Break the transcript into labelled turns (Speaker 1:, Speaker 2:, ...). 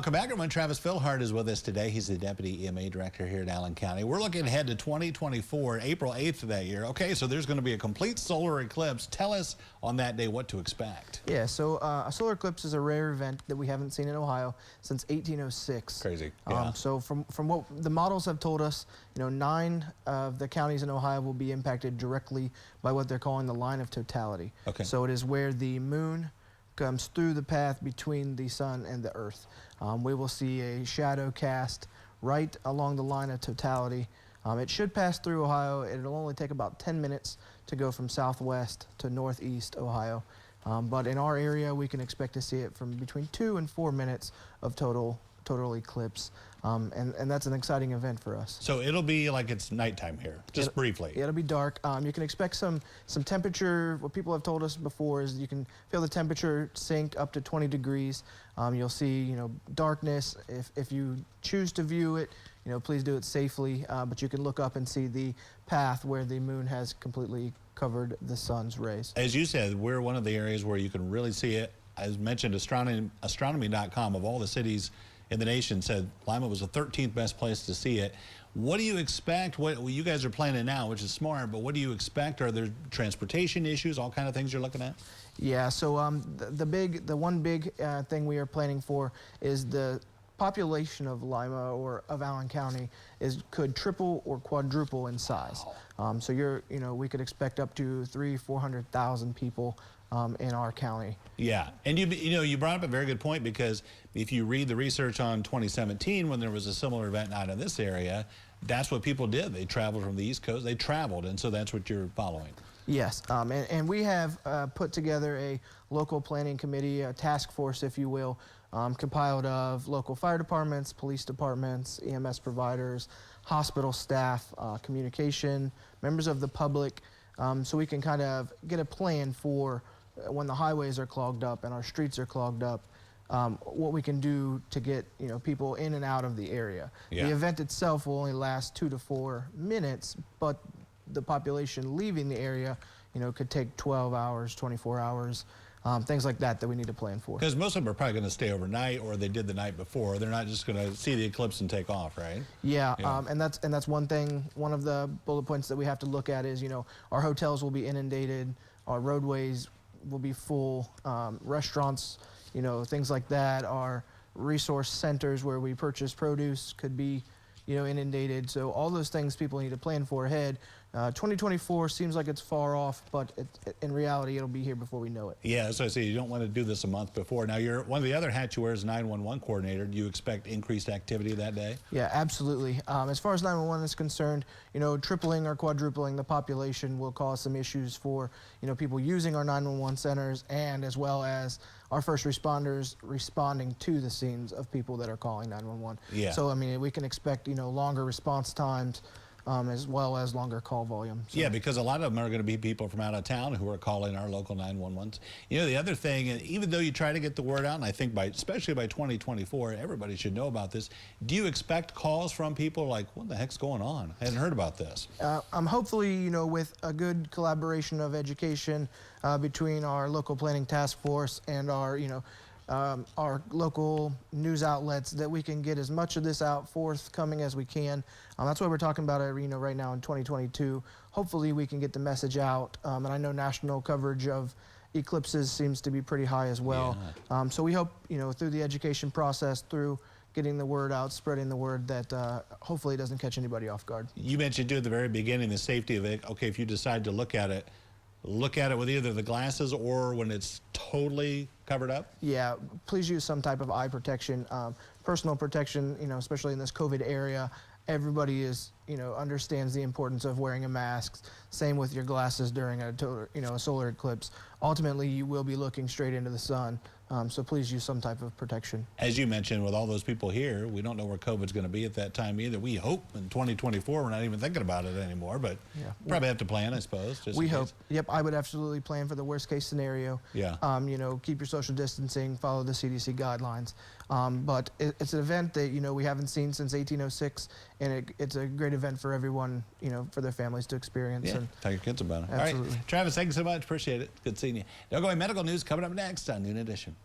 Speaker 1: Welcome back, everyone. Travis Philhart is with us today. He's the Deputy EMA Director here in Allen County. We're looking ahead to 2024, April 8th of that year. Okay, so there's going to be a complete solar eclipse. Tell us on that day what to expect.
Speaker 2: Yeah, so a solar eclipse is a rare event that we haven't seen in Ohio since 1806.
Speaker 1: Crazy. Yeah.
Speaker 2: So from what the models have told us, 9 of the counties in Ohio will be impacted directly by what they're calling the line of totality.
Speaker 1: Okay.
Speaker 2: So it is where the moon comes through the path between the sun and the earth. We will see a shadow cast right along the line of totality. It should pass through Ohio. It'll only take about 10 minutes to go from southwest to northeast Ohio. But in our area, we can expect to see it from between 2 and 4 minutes of total eclipse. And that's an exciting event for us.
Speaker 1: So it'll be like it's nighttime here, just briefly.
Speaker 2: It'll be dark. You can expect some temperature. What people have told us before is you can feel the temperature sink up to 20 degrees. You'll see, darkness. If you choose to view it, please do it safely. But you can look up and see the path where the moon has completely covered the sun's rays.
Speaker 1: As you said, we're one of the areas where you can really see it. As mentioned, astronomy.com, of all the cities in the nation, said Lima was the 13th best place to see it. What do you expect? What you guys are planning now, which is smart, but what do you expect? Are there transportation issues, all kind of things you're looking at?
Speaker 2: Yeah, so the one big thing we are planning for is the population of Lima or of Allen County could triple or quadruple in size. So we could expect up to 300,000-400,000 people in our county.
Speaker 1: Yeah, and you brought up a very good point, because if you read the research on 2017, when there was a similar event out in this area, that's what people did. They traveled from the East Coast. They traveled, and so that's what you're following.
Speaker 2: Yes, and we have put together a local planning committee, a task force, if you will, compiled of local fire departments, police departments, EMS providers, hospital staff, communication, members of the public, so we can kind of get a plan for when the highways are clogged up and our streets are clogged up, what we can do to get people in and out of the area. Yeah. The event itself will only last 2 to 4 minutes, but the population leaving the area, could take 12 hours, 24 hours, things like that we need to plan for.
Speaker 1: Because most of them are probably going to stay overnight, or they did the night before. They're not just going to see the eclipse and take off, right?
Speaker 2: Yeah, and that's one thing. One of the bullet points that we have to look at is, our hotels will be inundated, our roadways will be full, restaurants, things like that, our resource centers where we purchase produce could be inundated. So all those things people need to plan for ahead. 2024 seems like it's far off, but in reality, it'll be here before we know it.
Speaker 1: Yeah, so I say you don't want to do this a month before. Now, one of the other hats you wear is 911 coordinator. Do you expect increased activity that day?
Speaker 2: Yeah, absolutely. As far as 911 is concerned, tripling or quadrupling the population will cause some issues for, people using our 911 centers, and as well as our first responders responding to the scenes of people that are calling 911. Yeah. So, we can expect, longer response times, as well as longer call volume. So.
Speaker 1: Yeah, because a lot of them are going to be people from out of town who are calling our local 911s. The other thing, even though you try to get the word out, and I think especially by 2024, everybody should know about this, do you expect calls from people like, what the heck's going on? I hadn't heard about this.
Speaker 2: Hopefully, with a good collaboration of education between our local planning task force and our local news outlets, that we can get as much of this out forthcoming as we can. That's why we're talking about it, right now in 2022. Hopefully we can get the message out, and I know national coverage of eclipses seems to be pretty high as well. Yeah. So we hope, through the education process, through getting the word out, spreading the word, that hopefully it doesn't catch anybody off guard. You
Speaker 1: mentioned at the very beginning the safety of it. Okay, if you decide to look at it with either the glasses or when it's totally covered up?
Speaker 2: Yeah, please use some type of eye protection, personal protection, especially in this COVID area. Everybody understands the importance of wearing a mask. Same with your glasses during a solar eclipse. Ultimately, you will be looking straight into the sun, so please use some type of protection.
Speaker 1: As you mentioned, with all those people here, we don't know where COVID's going to be at that time either. We hope in 2024 we're not even thinking about it anymore, but yeah, probably have to plan, I suppose.
Speaker 2: We hope. Yep, I would absolutely plan for the worst case scenario.
Speaker 1: Yeah.
Speaker 2: Keep your social distancing, follow the CDC guidelines. But it's an event that we haven't seen since 1806, and it's a great event for everyone, for their families to experience.
Speaker 1: Yeah, tell your kids about it.
Speaker 2: Absolutely.
Speaker 1: All right, Travis, thank you so much. Appreciate it. Good seeing you. Now, going medical news coming up next on Noon Edition.